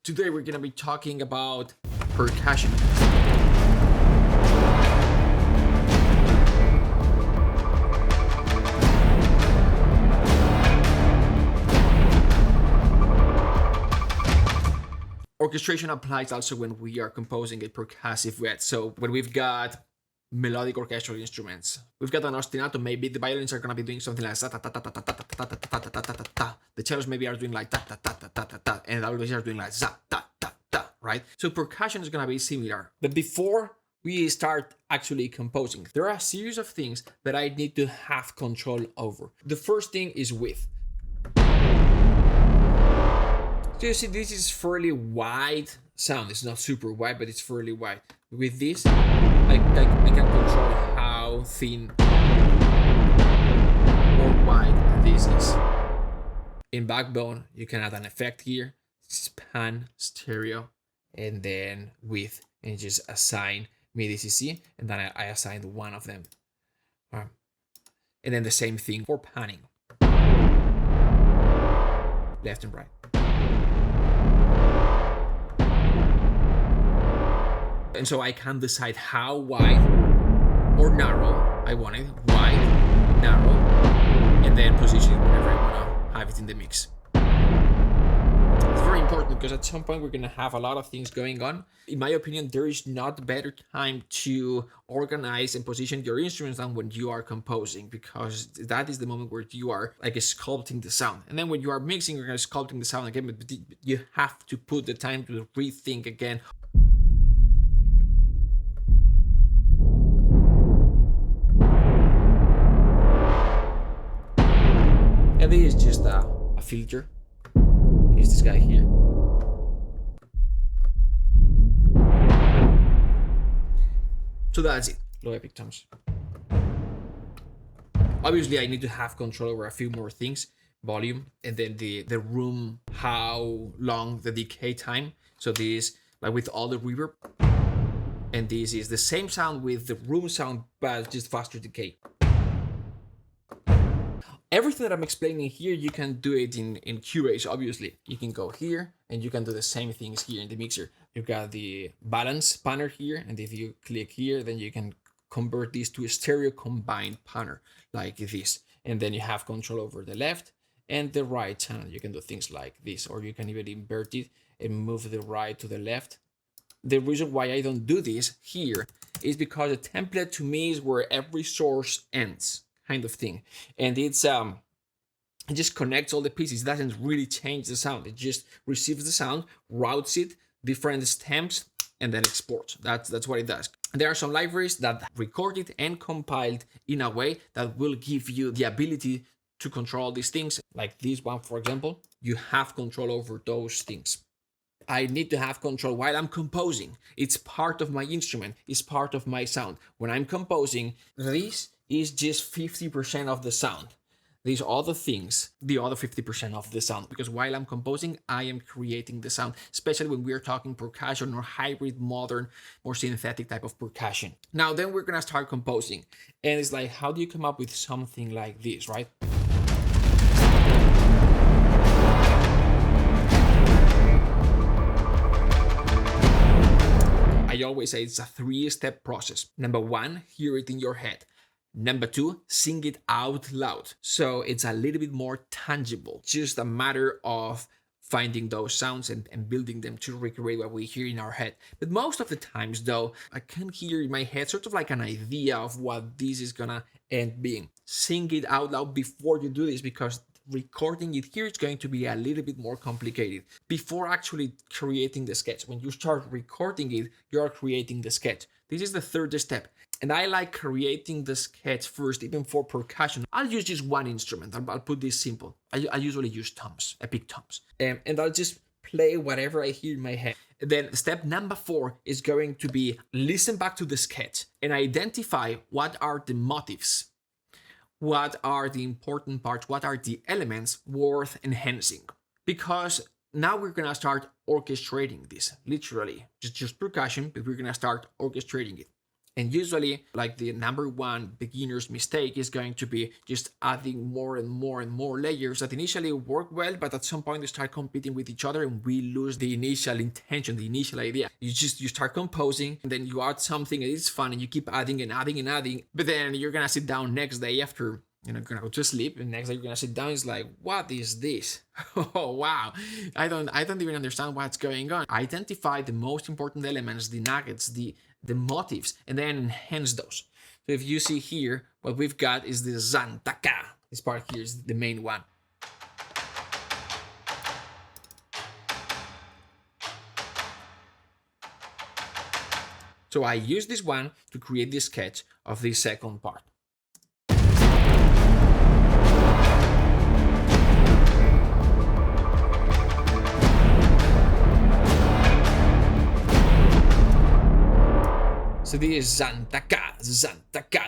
Today we're gonna be talking about percussion. Orchestration applies also when we are composing a percussive wet. So when we've got melodic orchestral instruments, we've got an ostinato, maybe the violins are gonna be doing something like the cellos maybe are doing like ta ta ta ta ta ta ta, and the always are doing like za ta ta ta, right? So percussion is gonna be similar. But before we start actually composing, there are a series of things that I need to have control over. The first thing is width. So you see, this is fairly wide sound. It's not super wide, but it's fairly wide. With this, I can control how thin or wide this is. In Backbone, you can add an effect here, span, stereo, and then width, and just assign MIDI CC, and then I assigned one of them. And then the same thing for panning, left and right. And so I can decide how wide or narrow I want it, wide, narrow, and then position it whenever I want to have it in the mix. It's very important because at some point we're going to have a lot of things going on. In my opinion, there is not a better time to organize and position your instruments than when you are composing, because that is the moment where you are like sculpting the sound. And then when you are mixing, you're sculpting the sound again, but you have to put the time to rethink again. And this is just a filter. Here's this guy here. So that's it, low epic tones. Obviously, I need to have control over a few more things. Volume, and then the room, how long the decay time. So this, like with all the reverb. And this is the same sound with the room sound, but just faster decay. Everything that I'm explaining here, you can do it in Cubase, obviously. You can go here, and you can do the same things here in the mixer. You've got the balance panner here, and if you click here, then you can convert this to a stereo combined panner, like this. And then you have control over the left and the right channel. You can do things like this, or you can even invert it and move the right to the left. The reason why I don't do this here is because a template to me is where every source ends, kind of thing. And it's it just connects all the pieces. It doesn't really change the sound. It just receives the sound, routes it, different stems, and then exports. That's what it does. There are some libraries that record it and compiled in a way that will give you the ability to control these things. Like this one, for example, you have control over those things. I need to have control while I'm composing. It's part of my instrument. It's part of my sound. When I'm composing, this is just 50% of the sound. These other things, the other 50% of the sound, because while I'm composing, I am creating the sound, especially when we're talking percussion or hybrid, modern, more synthetic type of percussion. Now, then we're gonna start composing. And it's like, how do you come up with something like this, right? I always say it's a 3-step process. Number 1, hear it in your head. Number 2, sing it out loud. So it's a little bit more tangible. Just a matter of finding those sounds and building them to recreate what we hear in our head. But most of the times though, I can hear in my head sort of like an idea of what this is gonna end being. Sing it out loud before you do this, because recording it here is going to be a little bit more complicated. Before actually creating the sketch, when you start recording it, you are creating the sketch. This is the 3rd step. And I like creating the sketch first, even for percussion. I'll use just one instrument. I'll put this simple. I usually use toms, epic toms. And I'll just play whatever I hear in my head. Then step number 4 is going to be listen back to the sketch and identify what are the motives. What are the important parts? What are the elements worth enhancing? Because now we're gonna start orchestrating this, literally. Just percussion, but we're gonna start orchestrating it. And usually, like the number one beginner's mistake is going to be just adding more and more and more layers that initially work well, but at some point they start competing with each other and we lose the initial intention, the initial idea. You start composing, and then you add something and it's fun, and you keep adding and adding and adding, but then you're gonna sit down next day after gonna go to sleep, and next day you're gonna sit down. It's like, what is this? Oh wow, I don't even understand what's going on. Identify the most important elements, the nuggets, the motives, and then enhance those. So if you see here, what we've got is the Zantaka. This part here is the main one. So I use this one to create this sketch of this second part. So this is Zantaka.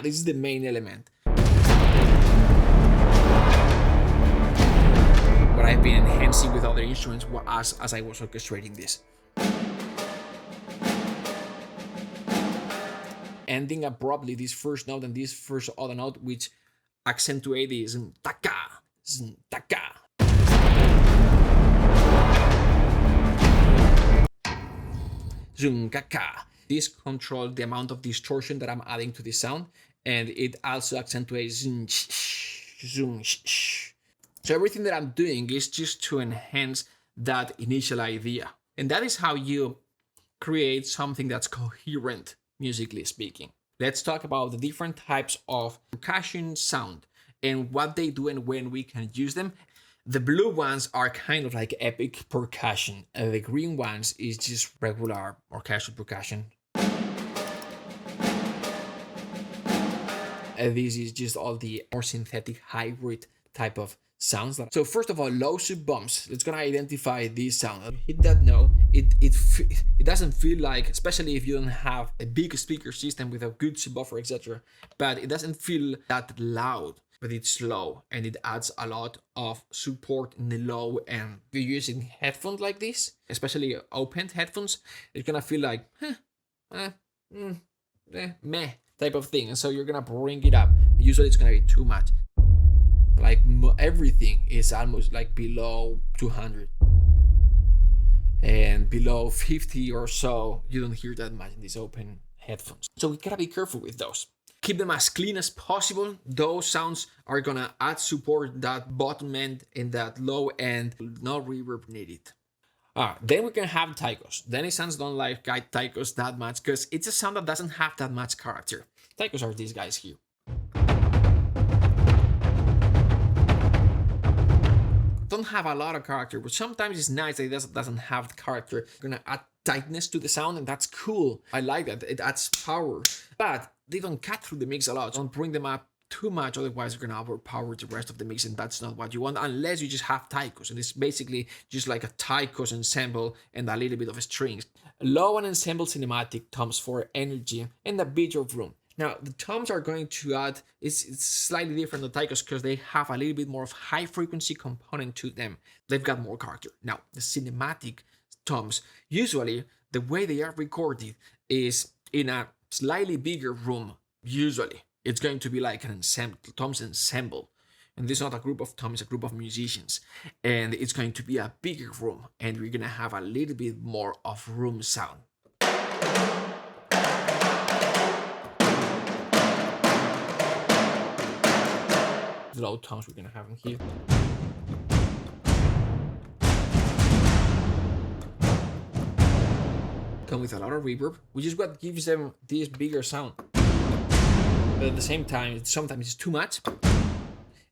This is the main element. What I've been enhancing with other instruments as I was orchestrating this. Ending abruptly this first note and this first other note, which accentuate the Zantaka. Zunkaka. This controls the amount of distortion that I'm adding to the sound, and it also accentuates. So everything that I'm doing is just to enhance that initial idea. And that is how you create something that's coherent, musically speaking. Let's talk about the different types of percussion sound and what they do and when we can use them. The blue ones are kind of like epic percussion. The green ones is just regular orchestral percussion. This is just all the more synthetic hybrid type of sounds. So first of all, low sub bumps. Let's gonna identify this sound. Hit that note. It doesn't feel like, especially if you don't have a big speaker system with a good subwoofer, etc. But it doesn't feel that loud. But it's low and it adds a lot of support in the low end. If you're using headphones like this, especially open headphones, it's gonna feel like meh type of thing, and so you're gonna bring it up. Usually it's gonna be too much. Like everything is almost like below 200 and below 50 or so. You don't hear that much in these open headphones, so we gotta be careful with those. Keep them as clean as possible. Those sounds are gonna add support that bottom end and that low end. No reverb needed. Then we can have taikos. Then sounds don't like taikos that much because it's a sound that doesn't have that much character. Taikos are these guys here. Don't have a lot of character, but sometimes it's nice that it doesn't have character. You're gonna add tightness to the sound, and that's cool. I like that. It adds power, but they don't cut through the mix a lot. Don't bring them up too much, otherwise you're gonna overpower the rest of the mix, and that's not what you want unless you just have taikos, and it's basically just like a taikos ensemble and a little bit of strings. Low and ensemble cinematic toms for energy and a bit of room. Now the toms are going to add, it's slightly different than taikos because they have a little bit more of high frequency component to them. They've got more character. Now the cinematic toms, usually the way they are recorded is in a slightly bigger room. Usually it's going to be like an ensemble, toms ensemble, and this is not a group of toms, it's a group of musicians, and it's going to be a bigger room, and we're gonna have a little bit more of room sound. The low tones we're gonna have in here. Come with a lot of reverb, which is what gives them this bigger sound. But at the same time, sometimes it's too much.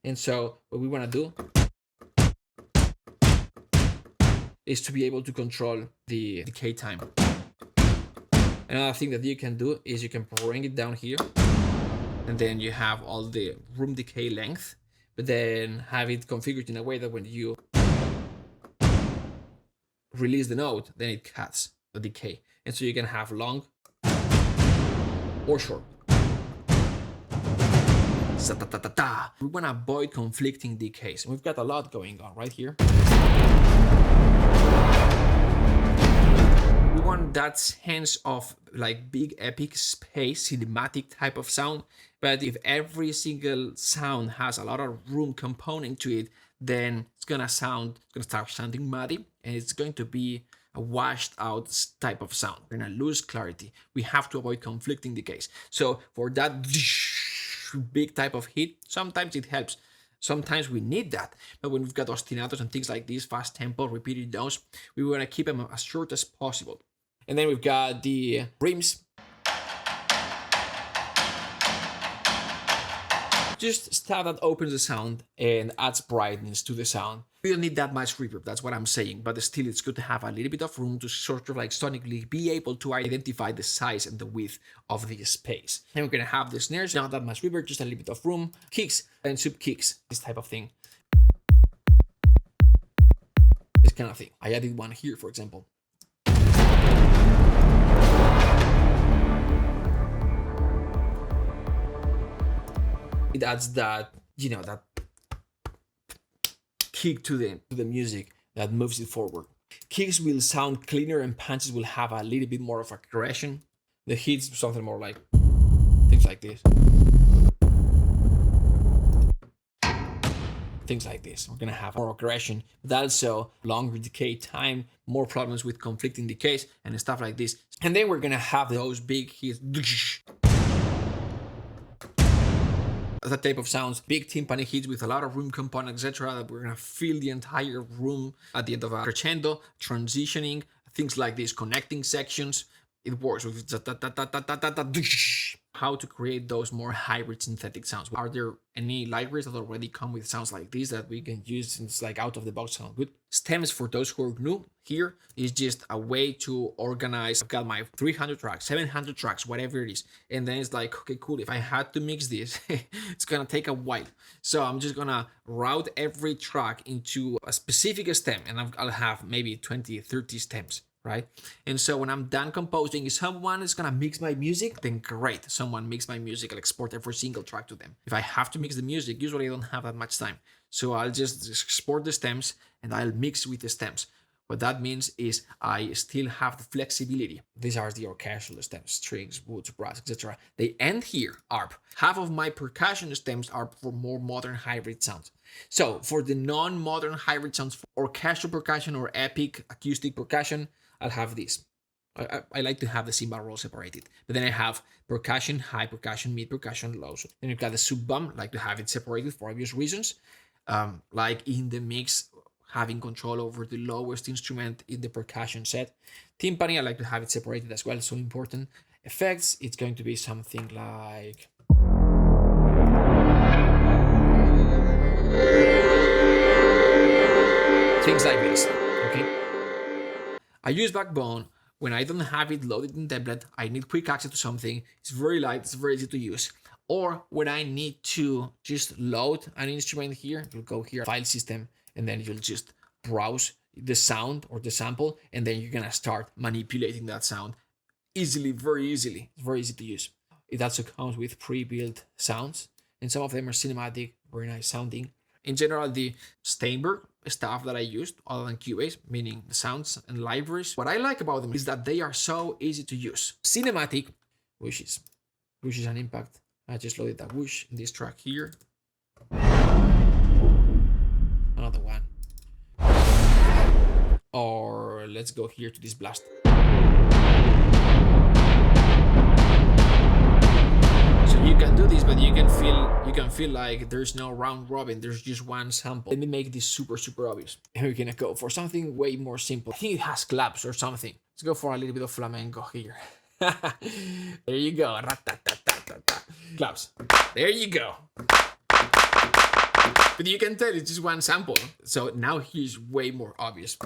And so what we wanna do is to be able to control the decay time. Another thing that you can do is you can bring it down here, and then you have all the room decay length, but then have it configured in a way that when you release the note, then it cuts the decay. And so you can have long or short. We want to avoid conflicting decays. We've got a lot going on right here. We want that sense of like big epic space, cinematic type of sound. But if every single sound has a lot of room component to it, then it's gonna start sounding muddy, and it's going to be a washed out type of sound. We're gonna lose clarity. We have to avoid conflicting decays. So for that big type of hit, sometimes it helps. Sometimes we need that. But when we've got ostinatos and things like this, fast tempo, repeated notes, we want to keep them as short as possible. And then we've got the rims. Just stuff that opens the sound and adds brightness to the sound. We don't need that much reverb, that's what I'm saying, but still it's good to have a little bit of room to sort of like sonically be able to identify the size and the width of the space. And we're gonna have the snares, not that much reverb, just a little bit of room, kicks and sub kicks, this type of thing. This kind of thing. I added one here, for example. It adds that, that kick to the music that moves it forward. Kicks will sound cleaner and punches will have a little bit more of aggression. The hits something more like things like this. Things like this. We're gonna have more aggression, but also longer decay time, more problems with conflicting decays and stuff like this. And then we're gonna have those big hits. That type of sounds, big timpani hits with a lot of room component, etc. That we're gonna fill the entire room at the end of a crescendo, transitioning, things like this, connecting sections. It works with how to create those more hybrid synthetic sounds. Are there any libraries that already come with sounds like this that we can use since like out of the box sound good? Stems, for those who are new here, is just a way to organize. I've got my 300 tracks, 700 tracks, whatever it is. And then it's like, okay, cool. If I had to mix this, it's gonna take a while. So I'm just gonna route every track into a specific stem, and I'll have maybe 20, 30 stems. Right? And so when I'm done composing, if someone is gonna mix my music, then great. Someone mix my music, I'll export every single track to them. If I have to mix the music, usually I don't have that much time. So I'll just export the stems and I'll mix with the stems. What that means is I still have the flexibility. These are the orchestral stems, strings, woods, brass, etc. They end here, ARP. Half of my percussion stems are for more modern hybrid sounds. So for the non-modern hybrid sounds, for orchestral percussion or epic acoustic percussion, I'll have this. I like to have the cymbal roll separated. But then I have percussion, high percussion, mid percussion, low. Then you've got the sub bum, like to have it separated for obvious reasons. Like in the mix, having control over the lowest instrument in the percussion set. Timpani, I like to have it separated as well, so important. Effects, it's going to be something like... things like this, okay? I use Backbone when I don't have it loaded in template. I need quick access to something. It's very light, it's very easy to use. Or when I need to just load an instrument here, you'll go here, file system, and then you'll just browse the sound or the sample, and then you're gonna start manipulating that sound easily, very easily. It's very easy to use. It also comes with pre-built sounds, and some of them are cinematic, very nice sounding. In general, the Steinberg stuff that I used, other than Cubase, meaning the sounds and libraries, what I like about them is that they are so easy to use. Cinematic, whooshes. Whoosh is an impact. I just loaded that whoosh in this track here. Another one. Or let's go here to this blast. So you can do this, but you can feel like there's no round robin, there's just one sample. Let me make this super obvious. And we're gonna go for something way more simple. I think it has claps or something. Let's go for a little bit of flamenco here. There you go. Claps. There you go. But you can tell it's just one sample. So now here's way more obvious.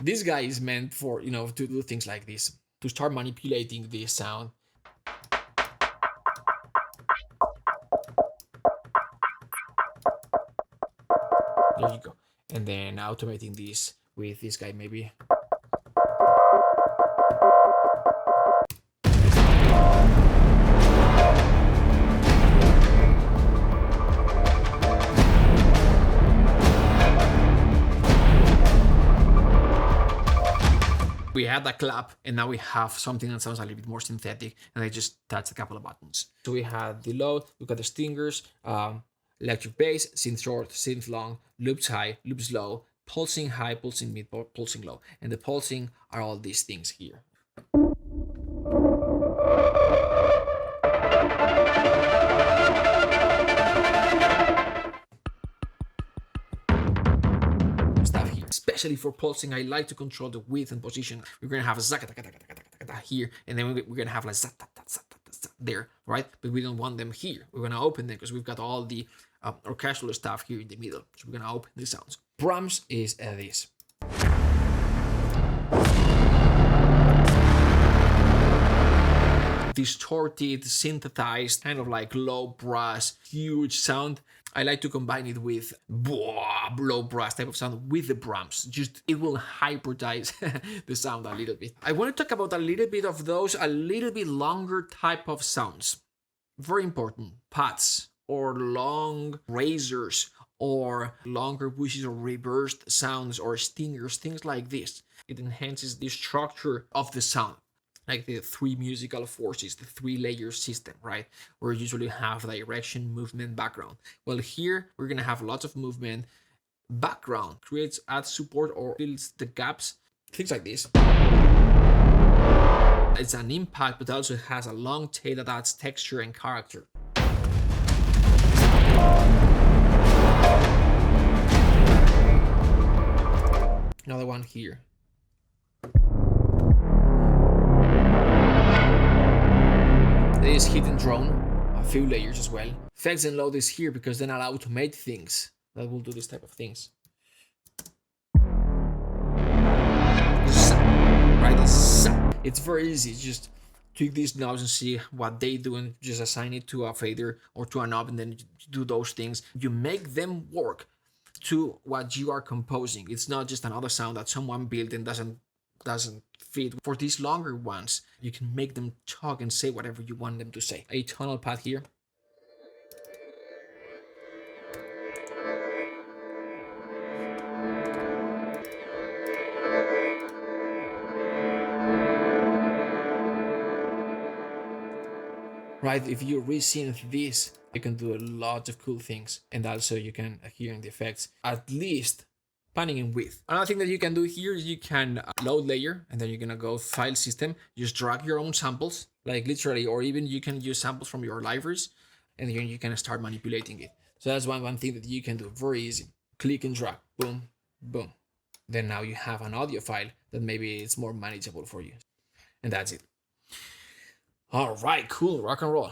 This guy is meant for, to do things like this, to start manipulating this sound. There you go. And then automating this with this guy maybe. We had that clap, and now we have something that sounds a little bit more synthetic, and I just touched a couple of buttons. So we had the low, we got the stingers, electric bass, synth short, synth long, loops high, loops low, pulsing high, pulsing mid, pulsing low. And the pulsing are all these things here. Stuff here. Especially for pulsing, I like to control the width and position. We're gonna have a here, and then we're gonna have like there, right? But we don't want them here. We're gonna open them because we've got all the orchestral stuff here in the middle. So we're gonna open the sounds. Drums is this. Distorted, synthesized, kind of like low brass, huge sound. I like to combine it with low brass type of sound with the drums. Just it will hybridize the sound a little bit. I want to talk about a little bit of those, a little bit longer type of sounds. Very important. Pats or long razors or longer whooshes or reversed sounds or stingers, things like this. It enhances the structure of the sound. Like the three musical forces, the 3-layer system, right? Where you usually have direction, movement, background. Well, here we're gonna have lots of movement. Background adds support or fills the gaps, things like this. It's an impact, but also has a long tail that adds texture and character. Another one here. There is hidden drone, a few layers as well. Effects and load is here because then I'll automate things that will do this type of things. Right? It's very easy. Just tweak these knobs and see what they do and just assign it to a fader or to a knob and then you do those things. You make them work to what you are composing. It's not just another sound that someone built and doesn't fit. For these longer ones, you can make them talk and say whatever you want them to say. A tonal pad here. Right, if you resynth this, you can do a lot of cool things. And also you can hear in the effects, at least panning in width. Another thing that you can do here is you can load layer and then you're gonna go file system, just drag your own samples, like literally, or even you can use samples from your libraries and then you can start manipulating it. So that's one thing that you can do, very easy. Click and drag, boom, boom. Then now you have an audio file that maybe it's more manageable for you. And that's it. All right, cool, rock and roll.